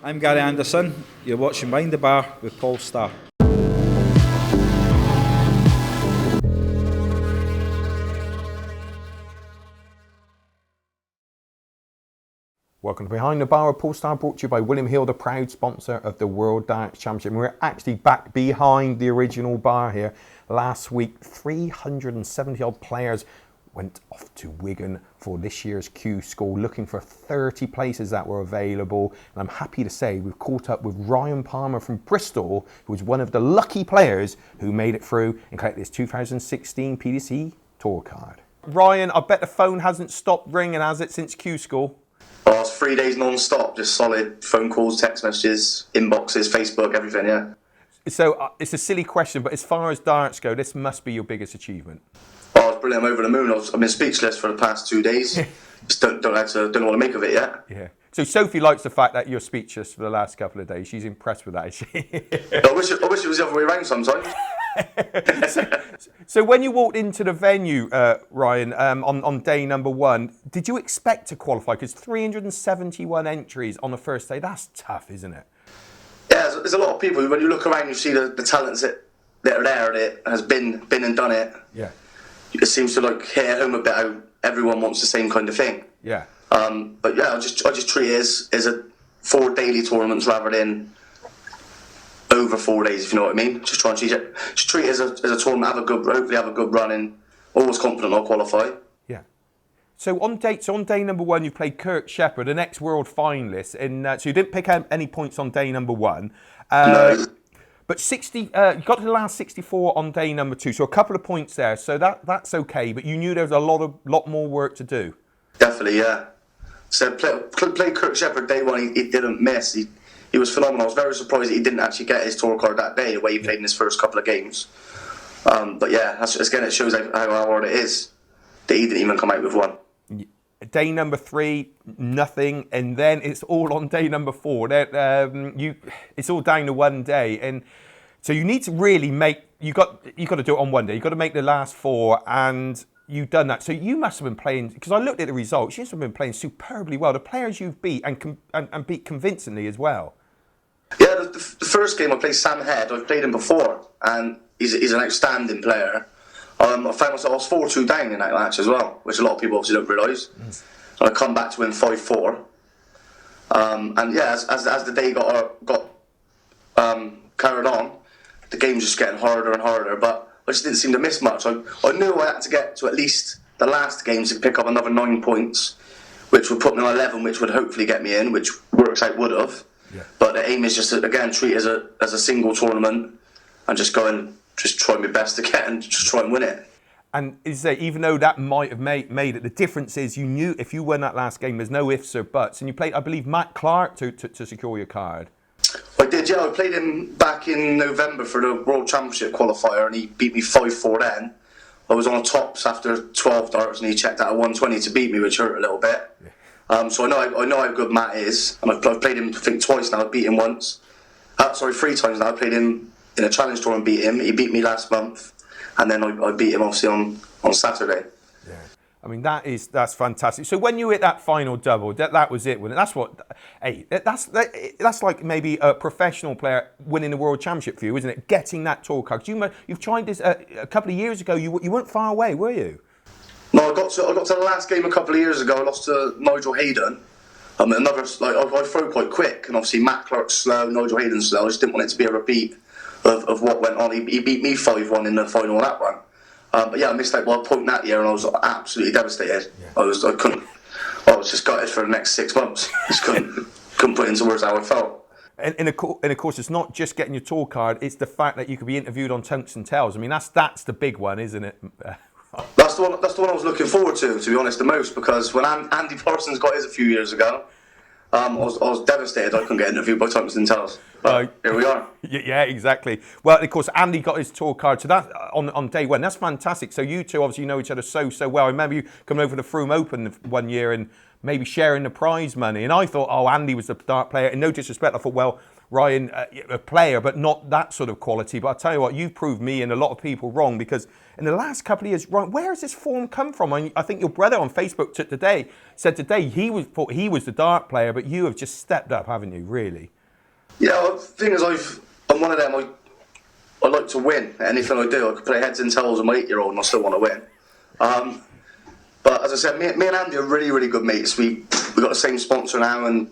I'm Gary Anderson. You're watching Behind the Bar with Paul Starr. Welcome to Behind the Bar with Paul Starr, brought to you by William Hill, the proud sponsor of the World Darts Championship. And we're actually back behind the original bar here. Last week, 370 odd players went off to Wigan for this year's Q School, looking for 30 places that were available. And I'm happy to say we've caught up with Ryan Palmer from Bristol, who was one of the lucky players who made it through and collected this 2016 PDC Tour card. Ryan, I bet the phone hasn't stopped ringing, has it, since Q School? Oh, it's 3 days non-stop, just solid phone calls, text messages, inboxes, Facebook, everything, yeah. So it's a silly question, but as far as darts go, this must be your biggest achievement. Oh, it's brilliant. I'm over the moon. I've been speechless for the past 2 days. Just don't know what to make of it yet. Yeah. So Sophie likes the fact that you're speechless for the last couple of days. She's impressed with that, is she? I wish it was the other way around sometimes. So when you walked into the venue, Ryan, on day number one, did you expect to qualify? Because 371 entries on the first day, that's tough, isn't it? Yeah, there's a lot of people. When you look around, you see the talents that are there, that has been and done it. Yeah. It seems to hit home a bit how everyone wants the same kind of thing. Yeah. But yeah, I just treat it as 4 daily tournaments rather than over 4 days, if you know what I mean. Just try and treat it as a tournament, hopefully have a good run, and always confident I'll qualify. Yeah. So on day number one, you played Kirk Shepherd, an ex-world finalist, and so you didn't pick up any points on day number one. No. But 60, you got to the last 64 on day number two, so a couple of points there. So that's okay, but you knew there was a lot more work to do. Definitely, yeah. So play Kirk Shepherd day one. He didn't miss. He was phenomenal. I was very surprised that he didn't actually get his tour card that day, the way he played in his first couple of games. But yeah, it shows how hard it is that he didn't even come out with one. Day number three, nothing, and then it's all on day number four. It's all down to one day, and so you need to really you got to do it on one day. You got to make the last four, and you've done that. So you must have been playing, because I looked at the results. You must have been playing superbly well. The players you've beat and beat convincingly as well. Yeah, the first game I played Sam Head. I've played him before, and he's an outstanding player. I found myself, I was 4-2 down in that match as well, which a lot of people obviously don't realise. And I come back to win 5-4. And yeah, as the day got carried on, the game was just getting harder and harder, but I just didn't seem to miss much. I knew I had to get to at least the last game to pick up another 9 points, which would put me on 11, which would hopefully get me in, which works out would have. Yeah. But the aim is just to, again, treat it as a single tournament and just go and just try my best to get and just try and win it. And is there, even though that might have made it, the difference is you knew if you win that last game, there's no ifs or buts. And you played, I believe, Matt Clark to secure your card. I did, yeah. I played him back in November for the World Championship qualifier, and he beat me 5-4 then. I was on the tops after 12 darts, and he checked out at 120 to beat me, which hurt a little bit. Yeah. So I know how good Matt is, and I've played him, I think, twice now. I beat him once. 3 times now. I played him in a challenge tour and beat him. He beat me last month, and then I beat him obviously on Saturday. Yeah, I mean that's fantastic. So when you hit that final double, that was it, wasn't it? That's like maybe a professional player winning the World Championship for you, isn't it? Getting that tour card. You've tried this a couple of years ago. You weren't far away, were you? No, I got to the last game a couple of years ago. I lost to Nigel Hayden. I throw quite quick, and obviously Matt Clark's slow, Nigel Hayden's slow. I just didn't want it to be a repeat of what went on. He beat me 5-1 in the final of that one. But yeah, I missed out by a point that year, and I was absolutely devastated. Yeah. I was just gutted for the next 6 months. Just couldn't put into words how I felt. And of course, it's not just getting your tour card; it's the fact that you could be interviewed on Tunks and Tells. I mean, that's the big one, isn't it? That's the one I was looking forward to be honest, the most, because when Andy Parsons got his a few years ago, I was devastated I couldn't get interviewed by Tunks and Tells. But here we are. Yeah, exactly. Well, of course, Andy got his tour card, so that on day one. That's fantastic. So you two obviously know each other so well. I remember you coming over to the Froome Open one year and maybe sharing the prize money. And I thought, Andy was the dart player. And no disrespect, I thought, well, Ryan, a player, but not that sort of quality. But I'll tell you what, you've proved me and a lot of people wrong, because in the last couple of years, Ryan, where has this form come from? I think your brother on Facebook said today he thought he was the dart player, but you have just stepped up, haven't you, really? Yeah, well, the thing is, I'm one of them. I like to win. Anything I do, I could play heads and tails with my 8-year-old, and I still want to win. But as I said, me and Andy are really, really good mates. We got the same sponsor now, and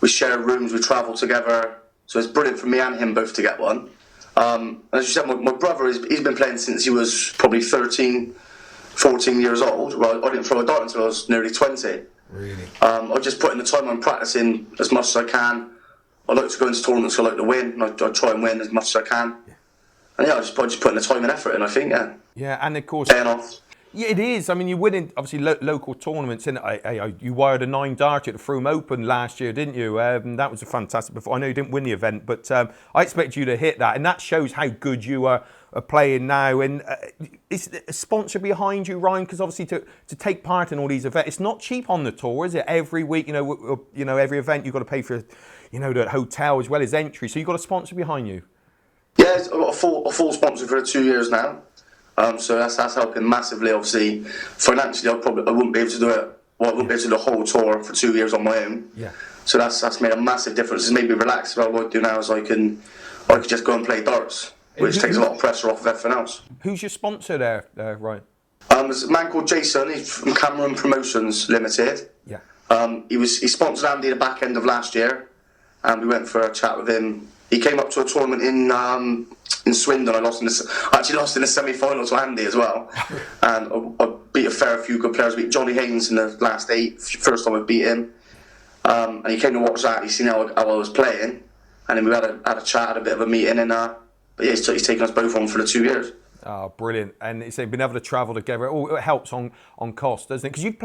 we share rooms. We travel together, so it's brilliant for me and him both to get one. As you said, my brother, he's been playing since he was probably 13, 14 years old. Well, I didn't throw a dart until I was nearly 20. Really? I just put in the time on practicing as much as I can. I like to go into tournaments, I like to win, and I try and win as much as I can. Yeah. And yeah, I just put in the time and effort in, I think, yeah. Yeah, and of course... Paying off. Yeah, it is. I mean, you win in, obviously, local tournaments. You wired a 9-darter at the Frome Open last year, didn't you? That was a fantastic performance. I know you didn't win the event, but I expect you to hit that. And that shows how good you are playing now. And is a sponsor behind you, Ryan? Because obviously to take part in all these events, it's not cheap on the tour, is it? Every week, every event you've got to pay for, the hotel as well as entry. So you've got a sponsor behind you. Yeah, I've got a full sponsor for 2 years now. So that's helping massively. Obviously, financially, I wouldn't be able to do it. Well, I wouldn't be able to do the whole tour for 2 years on my own. Yeah. So that's made a massive difference. It's made me relax. What I do now is I can just go and play darts, which takes a lot of pressure off of everything else. Who's your sponsor there, Ryan? There's a man called Jason. He's from Cameron Promotions Limited. Yeah. He sponsored Andy at the back end of last year, and we went for a chat with him. He came up to a tournament in Swindon. I actually lost in the semi-final to Andy as well, and I beat a fair few good players. I beat Johnny Haynes in the last 8. First time I beat him, and he came to watch that. He seen how I was playing, and then we had a chat, had a bit of a meeting, and but yeah, he's taken us both on for the 2 years. Oh, brilliant! And it's been able to travel together. Oh, it helps on cost, doesn't it? Because you've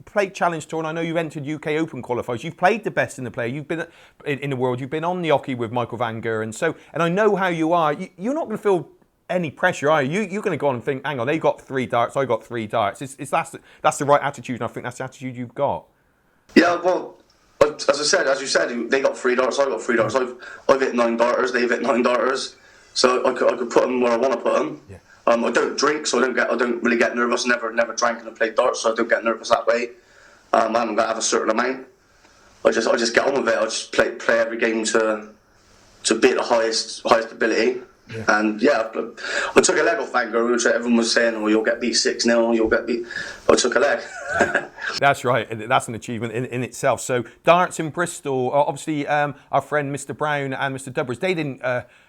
played Challenge Tour, and I know you've entered UK Open qualifiers. You've played the best in the player. You've been in the world. You've been on the hockey with Michael Van Ger, and I know how you are. You're not going to feel any pressure, are you? You're going to go on and think, hang on, they got 3 darts, I got 3 darts. That's the right attitude, and I think that's the attitude you've got. Yeah, well, as you said, they got 3 darts, I got 3 darts. I've hit 9 darters, they've hit 9 darters. So I could put them where I want to put them. Yeah. I don't drink, so I don't really get nervous. Never drank and I played darts, so I don't get nervous that way. I haven't got to have a certain amount. I just get on with it. I just play every game to be at the highest ability. Yeah. And yeah, I took a leg off Van Ger, which everyone was saying, "Oh, you'll get beat 6-0, you'll get beat." I took a leg. That's right. That's an achievement in itself. So darts in Bristol. Obviously, our friend Mr. Brown and Mr. Dubbers, they didn't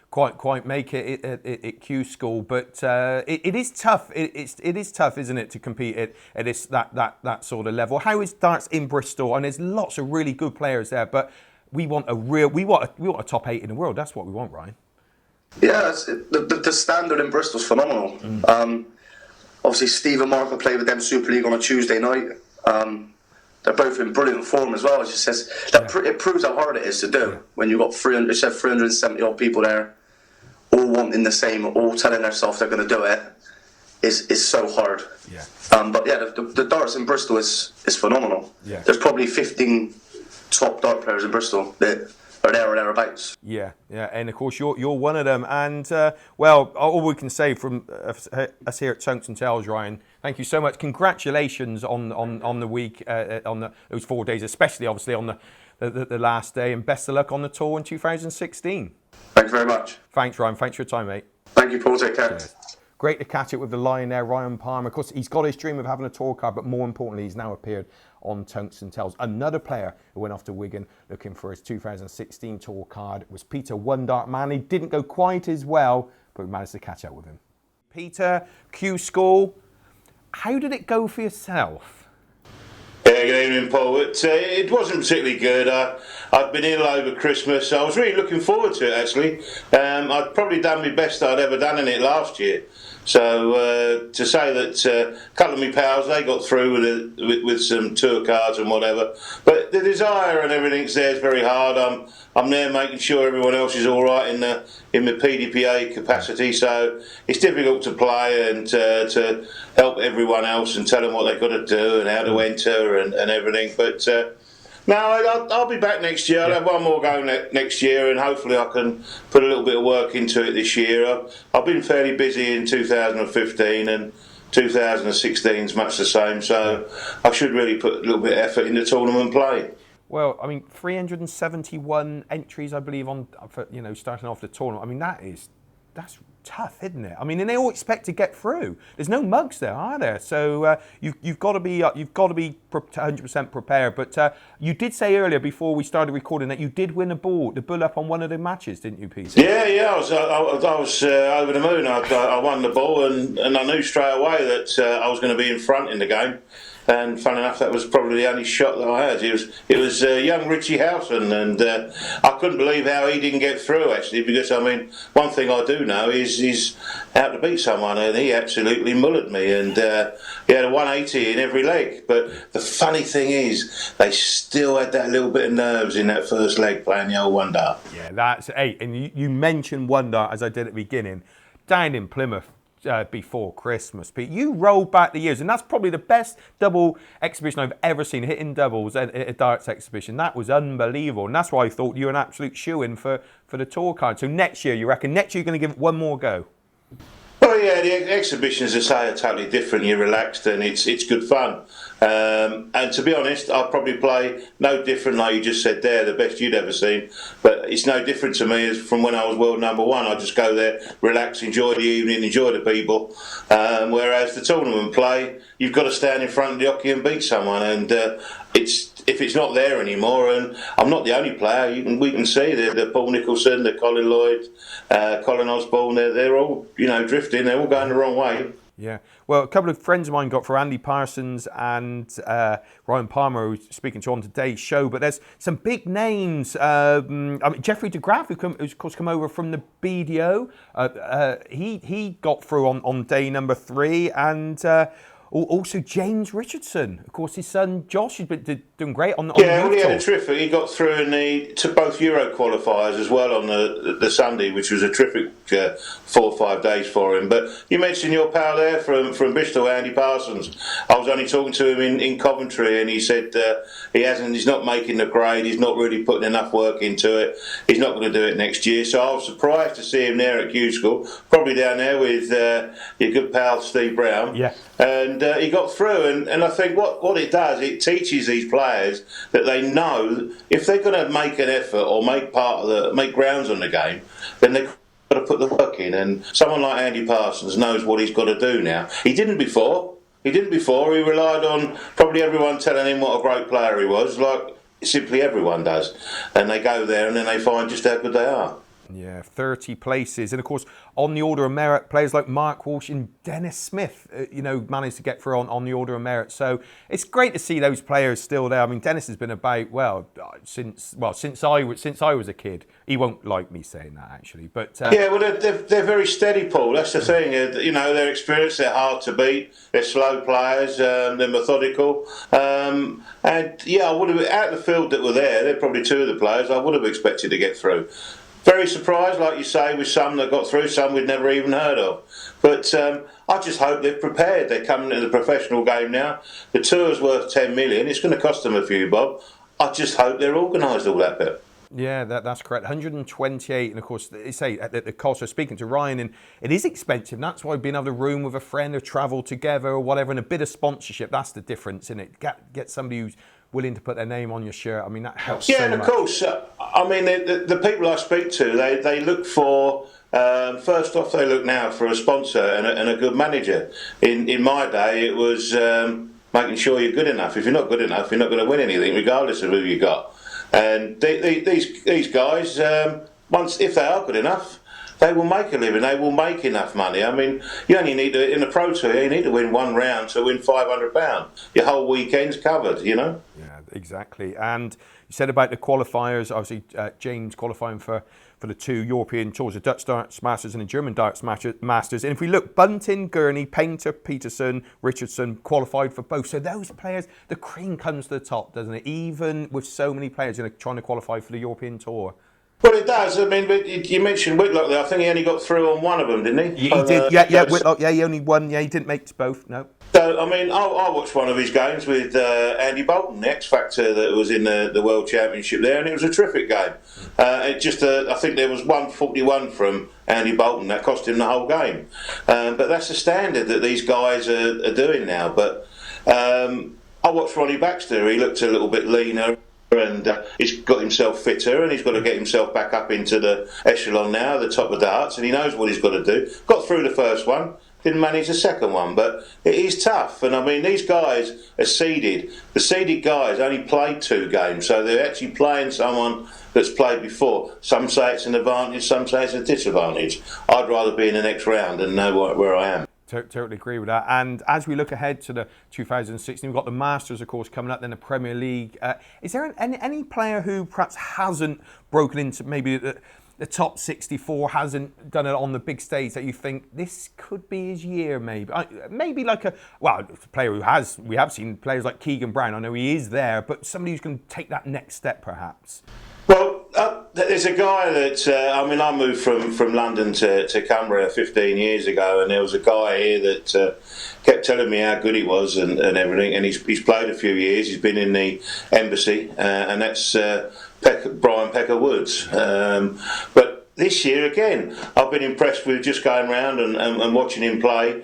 quite make it at Q School, but it is tough. It is tough, isn't it, to compete at that sort of level? How is darts in Bristol? And there's lots of really good players there, but we want a top 8 in the world. That's what we want, Ryan. Yeah, the standard in Bristol's phenomenal. Obviously, Steve and Mark will play with them Super League on a Tuesday night. They're both in brilliant form as well. It just says it proves how hard it is to do when you've got 370 odd people there, all wanting the same, all telling themselves they're going to do it. Is so hard. Yeah. But yeah, the darts in Bristol is phenomenal. Yeah. There's probably 15 top dart players in Bristol that are there or thereabouts. Yeah, and of course you're one of them. And well, all we can say from us here at Tonks and Tails, Ryan, thank you so much. Congratulations on the week, those 4 days, especially obviously on the last day, and best of luck on the tour in 2016. Thank you very much. Thanks, Ryan. Thanks for your time, mate. Thank you, Paul. Take care. Cheers. Great to catch up with the Lion there, Ryan Palmer. Of course, he's got his dream of having a tour card, but more importantly, he's now appeared on Tonks and Tails. Another player who went off to Wigan looking for his 2016 tour card was Peter "One Dart Manley. Didn't go quite as well, but we managed to catch up with him. Peter, Q School, how did it go for yourself? Yeah, good evening, Paul. It wasn't particularly good. I'd been ill over Christmas. I was really looking forward to it, actually. I'd probably done my best I'd ever done in it last year. So to say that a couple of my pals, they got through with some tour cards and whatever. But the desire and everything's there is very hard. I'm there making sure everyone else is all right in the PDPA capacity. So it's difficult to play and to help everyone else and tell them what they've got to do and how to enter and everything. But no, I'll be back next year. I'll have one more go next year, and hopefully I can put a little bit of work into it this year. I've been fairly busy in 2015, and 2016 is much the same, so I should really put a little bit of effort into tournament play. Well, I mean, 371 entries, I believe, on for, starting off the tournament. I mean, that's tough, isn't it? I mean, and they all expect to get through. There's no mugs there, are there? So you've got to be 100% prepared. But you did say earlier before we started recording that you did win the bull up on one of the matches, didn't you, Peter? Yeah, I was over the moon. I won the ball, and I knew straight away that I was going to be in front in the game. And fun enough, that was probably the only shot that I had. It was young Richie Housen, and I couldn't believe how he didn't get through, actually, because, I mean, one thing I do know is how to beat someone, and he absolutely mullered me, and he had a 180 in every leg. But the funny thing is, they still had that little bit of nerves in that first leg playing the old one dart. Yeah, that's eight. And you mentioned one dart, as I did at the beginning, down in Plymouth. Before Christmas, Pete, you rolled back the years, and that's probably the best double exhibition I've ever seen, hitting doubles at a darts exhibition. That was unbelievable, and that's why I thought you were an absolute shoo-in for the tour card. So next year, you reckon next year you're going to give it one more go? Well, yeah, the exhibitions, as I say, are totally different. You're relaxed and it's good fun. And to be honest, I'll probably play no different, like you just said there, the best you'd ever seen. But it's no different to me as from when I was world number one. I just go there, relax, enjoy the evening, enjoy the people. Whereas the tournament play, you've got to stand in front of the hockey and beat someone. And if it's not there anymore, and I'm not the only player, we can see the Paul Nicholson, the Colin Lloyd, Colin Osborne, they're all drifting, they're all going the wrong way. Yeah, well, a couple of friends of mine got for Andy Parsons and Ryan Palmer, who's speaking to on today's show. But there's some big names. Jeffrey de Graaf, who's of course come over from the BDO. He got through on day number 3, and also James Richardson. Of course, his son Josh has been doing great on the he had a terrific. He got through and to both Euro qualifiers as well on the Sunday, which was a terrific 4 or 5 days for him. But you mentioned your pal there from Bristol, Andy Parsons. I was only talking to him in Coventry, and he said he's not making the grade. He's not really putting enough work into it. He's not going to do it next year. So I was surprised to see him there at Q School, probably down there with your good pal Steve Brown. Yeah. And he got through, and I think what it does, it teaches these players that they know if they're going to make an effort or make grounds on the game, then they've got to put the work in. And someone like Andy Parsons knows what he's got to do now. He didn't before. He relied on probably everyone telling him what a great player he was, like simply everyone does. And they go there and then they find just how good they are. Yeah, 30 places. And of course, on the order of merit, players like Mark Walsh and Dennis Smith, managed to get through on the order of merit. So it's great to see those players still there. I mean, Dennis has been about, since I was a kid. He won't like me saying that, actually. But they're very steady, Paul. That's the thing. They're experienced, they're hard to beat, they're slow players, they're methodical. I would have, out of the field that were there, they're probably 2 of the players I would have expected to get through. Very surprised, like you say, with some that got through, some we'd never even heard of. But I just hope they've prepared. They're coming into the professional game now. The tour's worth 10 million. It's going to cost them a few bob. I just hope they're organised all that bit. Yeah, that's correct. 128, and of course, they say at the cost of speaking to Ryan, and it is expensive. And that's why being able to room with a friend or travel together or whatever, and a bit of sponsorship, that's the difference in it. Get somebody who's willing to put their name on your shirt. I mean, that helps so much. Yeah, and of course, I mean, the people I speak to, they look for, first off, they look now for a sponsor and a good manager. In my day, it was making sure you're good enough. If you're not good enough, you're not going to win anything, regardless of who you got. And these guys, if they are good enough, they will make a living. They will make enough money. I mean, you only need to, in a pro tour, you need to win 1 round to win £500. Your whole weekend's covered, Yeah, exactly. And you said about the qualifiers, obviously James qualifying for the 2 European tours, the Dutch Darts Masters and the German Darts Masters. And if we look, Bunting, Gurney, Painter, Peterson, Richardson qualified for both. So those players, the cream comes to the top, doesn't it? Even with so many players trying to qualify for the European tour. Well, it does. I mean, but you mentioned Whitlock there. I think he only got through on one of them, didn't he? He did. Yeah, Whitlock. Yeah, he only won. Yeah, he didn't make both. No. So, I mean, I watched one of his games with Andy Bolton, the X Factor that was in the World Championship there, and it was a terrific game. I think there was 141 from Andy Bolton. That cost him the whole game. But that's the standard that these guys are doing now. But I watched Ronnie Baxter. He looked a little bit leaner. and he's got himself fitter, and he's got to get himself back up into the echelon now, the top of darts, and he knows what he's got to do. Got through the first one, didn't manage the second one, but it is tough. And I mean, these guys are seeded. The seeded guys only played 2 games, so they're actually playing someone that's played before. Some say it's an advantage, some say it's a disadvantage. I'd rather be in the next round and know where I am. Totally agree with that. And as we look ahead to the 2016, we've got the Masters, of course, coming up, then the Premier League. Is there any player who perhaps hasn't broken into maybe the top 64, hasn't done it on the big stage that you think this could be his year? Maybe like a player who has. We have seen players like Keegan Brown. I know he is there, but somebody who's going to take that next step, perhaps. Well, there's a guy that I moved from London to Cumbria 15 years ago, and there was a guy here that kept telling me how good he was and everything. And he's played a few years. He's been in the embassy, and that's Brian Pecker Woods. But this year again, I've been impressed with just going round and watching him play.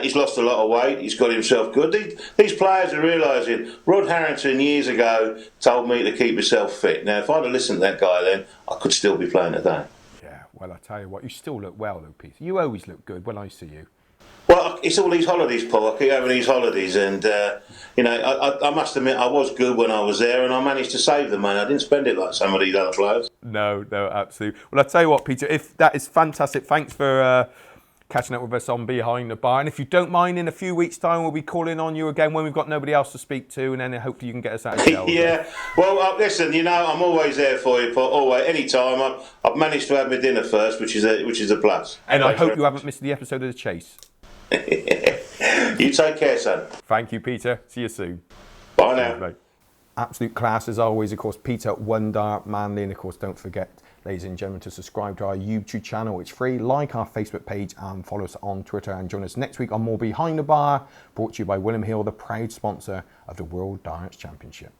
He's lost a lot of weight. He's got himself good. These players are realising. Rod Harrington years ago told me to keep myself fit. Now, if I'd have listened to that guy then, I could still be playing today. Yeah, well, I tell you what, you still look well, though, Peter. You always look good when I see you. Well, it's all these holidays, Paul. I keep having these holidays, and I must admit I was good when I was there, and I managed to save the money. I didn't spend it like some of these other players. No, absolutely. Well, I tell you what, Peter, if that is fantastic. Thanks for catching up with us on Behind the Bar. And if you don't mind, in a few weeks' time, we'll be calling on you again when we've got nobody else to speak to, and then hopefully you can get us out of jail. Yeah. Well, listen, I'm always there for you, Paul. Always, any time. I've managed to have my dinner first, which is a plus. And I hope you haven't missed the episode of The Chase. You take care, son. Thank you, Peter. See you soon. Bye now. Cheers, mate. Absolute class as always. Of course, Peter Manley, and of course, don't forget, ladies and gentlemen, to subscribe to our YouTube channel. It's free. Like our Facebook page and follow us on Twitter. And join us next week on more Behind the Bar, brought to you by William Hill, the proud sponsor of the World Darts Championship.